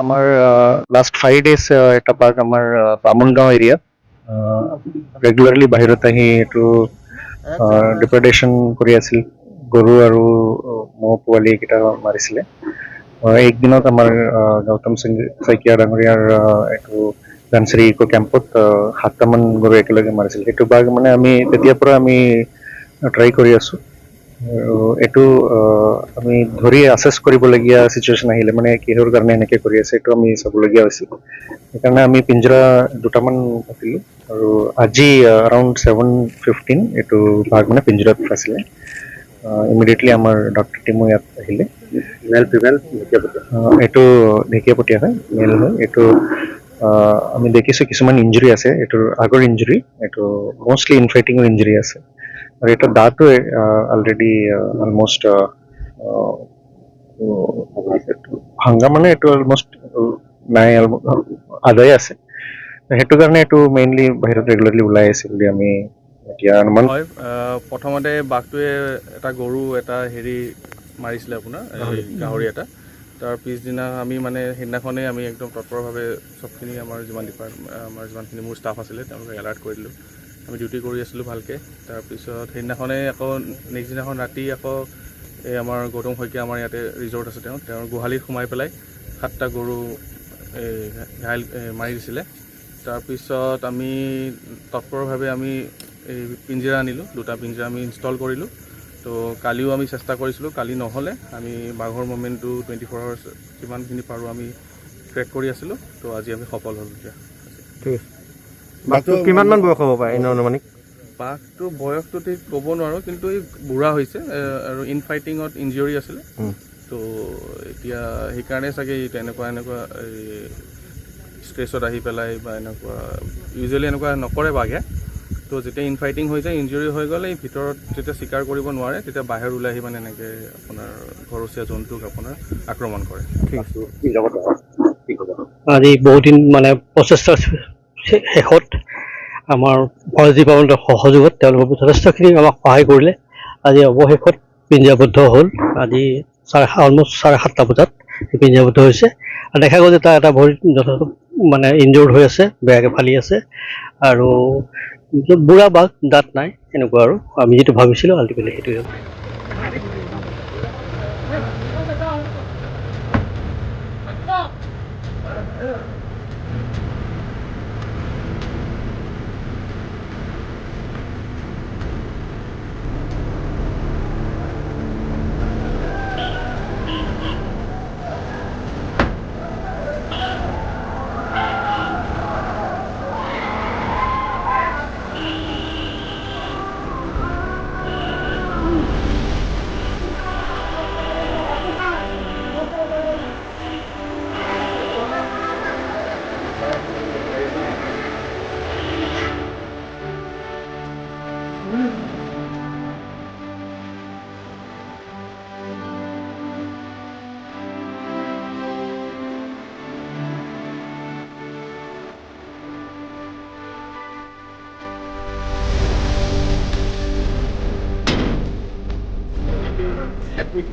আমাৰ last 5 days এটা park আমাৰ বামুণগাঁও এৰিয়া ৰেগুলাৰলি বাহিৰত আহি এইটো ডিপ্ৰেডেশ্যন কৰি আছিল গৰু আৰু ম'হ পোৱালি কেইটা মাৰিছিলে একদিনত আমাৰ গৌতম সিং শইকীয়া ডাঙৰীয়াৰ এইটো ডানচাৰী ইকো কেম্পত 7টামান গৰু একেলগে মাৰিছিল সেইটো বাঘ মানে আমি তেতিয়াৰ পৰা আমি ট্ৰাই কৰি আছোঁ আৰু এইটো আমি ধৰি আছেছ কৰিবলগীয়া চিটুৱেশ্যন আহিলে মানে কিহৰ কাৰণে এনেকৈ কৰি আছে এইটো আমি চাবলগীয়া হৈছিল সেইকাৰণে আমি পিঞ্জৰা দুটামান পাতিলোঁ আৰু আজি এৰাউণ্ড 7:15 এইটো বাঘ মানে পিঞ্জৰাত আছিলে ইমিডিয়েটলি আমাৰ ডক্টৰ টিমো ইয়াত আহিলে এইটো ঢেকীয়াপতীয়া হয় মেল হয় এইটো আমি দেখিছোঁ কিছুমান ইঞ্জুৰি আছে এইটোৰ আগৰ ইঞ্জুৰি এইটো মষ্টলি ইনফাইটিঙৰ ইঞ্জুৰি আছে আৰু এটা দাঁতো অলৰেডি অলমষ্ট ভাংগা মানে এইটো অলমষ্ট নাই আদায় আছে সেইটো কাৰণে এইটো মেইনলি বাহিৰত ৰেগুলাৰলি ওলাই আছে বুলি আমি এতিয়া অনুমান হয় প্ৰথমতে বাঘটোৱে এটা গৰু এটা হেৰি মাৰিছিলে আপোনাৰ এই গাহৰি এটা তাৰ পিছদিনা আমি মানে সেইদিনাখনেই আমি একদম তৎপৰভাৱে চবখিনি আমাৰ আমাৰ যিমানখিনি মোৰ ষ্টাফ আছিলে তেওঁলোকে এলাৰ্ট কৰি দিলোঁ আমি ডিউটি কৰি আছিলোঁ ভালকৈ তাৰপিছত সেইদিনাখনেই আকৌ নেক্সট দিনাখন ৰাতি আকৌ এই আমাৰ গৌতম শইকীয়া আমাৰ ইয়াতে ৰিজৰ্ট আছে তেওঁৰ গোহালিত সোমাই পেলাই 7টা গৰু ঘাইল মাৰি দিছিলে তাৰপিছত আমি তৎপৰভাৱে আমি এই পিঞ্জৰা আনিলোঁ 2টা পিঞ্জৰা আমি ইনষ্টল কৰিলোঁ তো কালিও আমি চেষ্টা কৰিছিলোঁ কালি নহ'লে আমি বাঘৰ মুভমেণ্টটো 24 আৱাৰ্ছ যিমানখিনি পাৰোঁ আমি ট্ৰেক কৰি আছিলোঁ তো আজি আমি সফল হ'লোঁ এতিয়া ঠিক আছে বাঘটো কিমানমান বয়স হ'ব পাৰে এনে অনুমানিক বাঘটো বয়সটো ঠিক ক'ব নোৱাৰোঁ কিন্তু এই বুঢ়া হৈছে আৰু ইনফাইটিঙত ইঞ্জুৰি আছিলে তো এতিয়া সেইকাৰণে চাগে এনেকুৱা এই ষ্ট্ৰেছত আহি পেলাই বা এনেকুৱা ইউজুৱেলি এনেকুৱা নকৰে বাঘে তো যেতিয়া ইনফাইটিং হৈ যায় ইঞ্জুৰি হৈ গ'লে এই ভিতৰত যেতিয়া চিকাৰ কৰিব নোৱাৰে তেতিয়া বাহিৰ ওলাই আহি মানে এনেকৈ আপোনাৰ ঘৰচীয়া জন্তুক আপোনাৰ আক্ৰমণ কৰে আজি বহুদিন মানে প্ৰচেষ্টাৰ শেষত আমাৰ ফৰেষ্ট ডিপাৰ্টমেণ্টৰ সহযোগত তেওঁলোকে যথেষ্টখিনি আমাক সহায় কৰিলে আজি অৱশেষত পিঞ্জৰাবদ্ধ হ'ল আজি অলমষ্ট 7:30 বজাত পিঞ্জৰাবদ্ধ হৈছে আৰু দেখা গ'ল যে তাৰ এটা ভৰিত যথেষ্ট মানে ইনজৰ্ড হৈ আছে বেয়াকৈ ফালি আছে আৰু বুঢ়া বাঘ দাঁত নাই এনেকুৱা আৰু আমি যিটো ভাবিছিলোঁ আল্টিমেটলি সেইটোৱে হ'ল Epic